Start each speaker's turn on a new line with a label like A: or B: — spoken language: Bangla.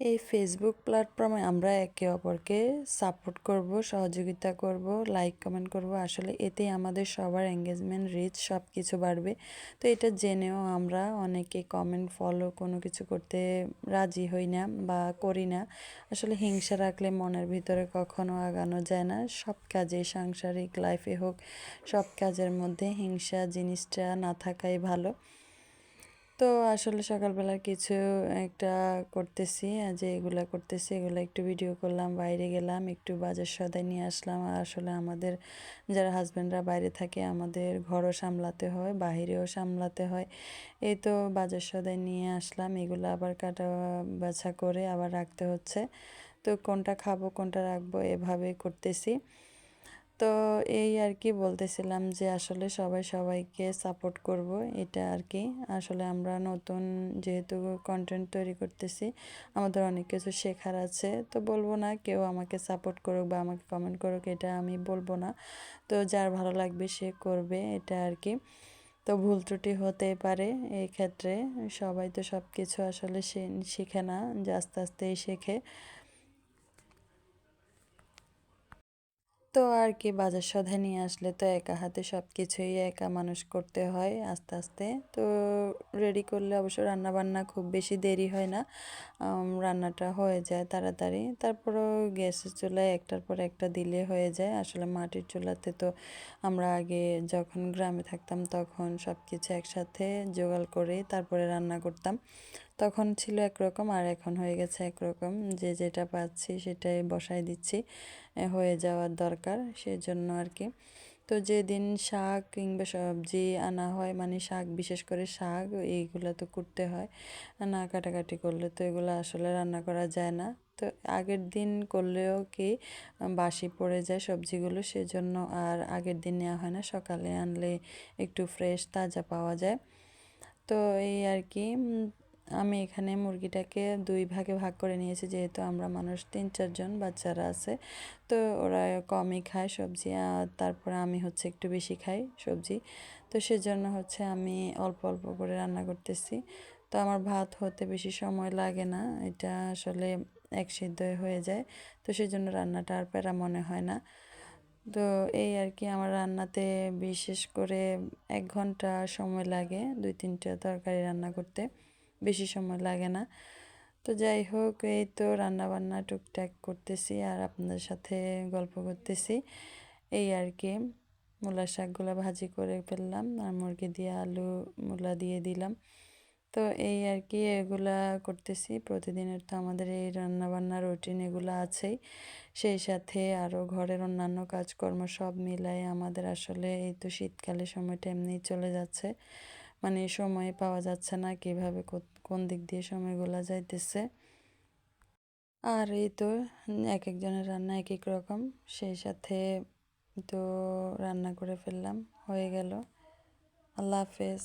A: এই ফেসবুক প্ল্যাটফর্মে আমরা একে অপরকে সাপোর্ট করব, সহযোগিতা করব, লাইক কমেন্ট করব। আসলে এতেই আমাদের সবার এঙ্গেজমেন্ট, রিচ সব কিছু বাড়বে। তো এটা জেনেও আমরা অনেকে কমেন্ট, ফলো কোনো কিছু করতে রাজি হই না বা করি না। আসলে হিংসা রাখলে মনের ভিতরে কখনো আগানো যায় না। সব কাজে, সাংসারিক লাইফে হোক, সব কাজের মধ্যে হিংসা জিনিসটা না থাকাই ভালো। তো আসলে সকালবেলা কিছু একটা করতেছি, যে এগুলা করতেছি এগুলো একটু ভিডিও করলাম, বাইরে গেলাম, একটু বাজার সদাই নিয়ে আসলাম। আর আসলে আমাদের যারা হাজব্যান্ডরা বাইরে থাকে আমাদের ঘরও সামলাতে হয়, বাহিরেও সামলাতে হয়। এই তো বাজার সদাই নিয়ে আসলাম, এগুলো আবার কাটা বাছা করে আবার রাখতে হচ্ছে। তো কোনটা খাবো কোনটা রাখবো এভাবে করতেছি। তো এই আর কি বলতেছিলাম যে আসলে সবাই সবাইকে সাপোর্ট করব, এটা আর কি। আসলে আমরা নতুন যেহেতু কন্টেন্ট তৈরি করতেছি, আমাদের অনেক কিছু শেখার আছে। তো বলবো না কেউ আমাকে সাপোর্ট করুক বা আমাকে কমেন্ট করুক, এটা আমি বলবো না। তো যার ভালো লাগবে সে করবে, এটা আর কি। তো ভুল ত্রুটি হতেই পারে এই ক্ষেত্রে। সবাই তো সব কিছু আসলে শিখে না, যে আস্তে আস্তেই শেখে। তো আর কি বাজার সদাই নিয়ে আসলে তো একা হাতে সব কিছুই একা মানুষ করতে হয় আস্তে আস্তে। তো রেডি করলে অবশ্য রান্না বান্না খুব বেশি দেরি হয় না, রান্নাটা হয়ে যায় তাড়াতাড়ি। তারপরও গ্যাসের চুলায় একটার পর একটা দিলে হয়ে যায়। আসলে মাটির চুলাতে তো আমরা আগে যখন গ্রামে থাকতাম তখন সব কিছু একসাথে জোগাড় করে তারপরে রান্না করতাম। তখন ছিল একরকম আর এখন হয়ে গেছে একরকম, যে যেটা পাচ্ছি সেটাই বসাই দিচ্ছি, হয়ে যাওয়ার দরকার সেজন্য আর কি। তো যেদিন শাক কিংবা সবজি আনা হয়, মানে শাক বিশেষ করে শাক, এইগুলো তো করতে হয়, না কাটাকাটি করলে তো এগুলো আসলে রান্না করা যায় না। তো আগের দিন করলেও কি বাসি পড়ে যায় সবজিগুলো, সেজন্য আর আগের দিন নেওয়া হয় না, সকালে আনলে একটু ফ্রেশ তাজা পাওয়া যায়। তো এই আর কি। আমি এখানে মুরগিটাকে দুই ভাগে ভাগ করে নিয়েছি, যেহেতু আমরা মানুষ 3-4 জন, বাচ্চারা আছে। তো ওরা কমই খায় সবজি, আর তারপরে আমি হচ্ছে একটু বেশি খাই সবজি। তো সেজন্য হচ্ছে আমি অল্প অল্প করে রান্না করতেছি। তো আমার ভাত হতে বেশি সময় লাগে না, এটা আসলে এক সিদ্ধই হয়ে যায়। তো সেজন্য রান্নাটা আর প্যারা মনে হয় না। তো এই আর কি, আমার রান্নাতে বিশেষ করে 1 ঘন্টা সময় লাগে 2-3টা তরকারি রান্না করতে, বেশি সময় লাগে না। তো যাই হোক, এই তো রান্না বান্না টুকটাক করতেছি আর আপনাদের সাথে গল্প করতেছি, এই আর কি। মূলার শাকগুলো ভাজি করে ফেললাম আর মুরগি দিয়ে আলু মূলা দিয়ে দিলাম। তো এই আর কি, এগুলা করতেছি প্রতিদিনের, তো আমাদের এই রান্না বান্নার রুটিন এগুলো আছেই। সেই সাথে আরও ঘরের অন্যান্য কাজকর্ম সব মিলাই আমাদের আসলে এই তো শীতকালে সময়টা এমনিই চলে যাচ্ছে, মানে সময় পাওয়া যাচ্ছে না কিভাবে কোন দিক দিয়ে সময়গুলো যাইতেছে। আর এই তো এক একজনের রান্না এক এক রকম, সেই সাথে তো রান্না করে ফেললাম, হয়ে গেল। আল্লাহ হাফেজ।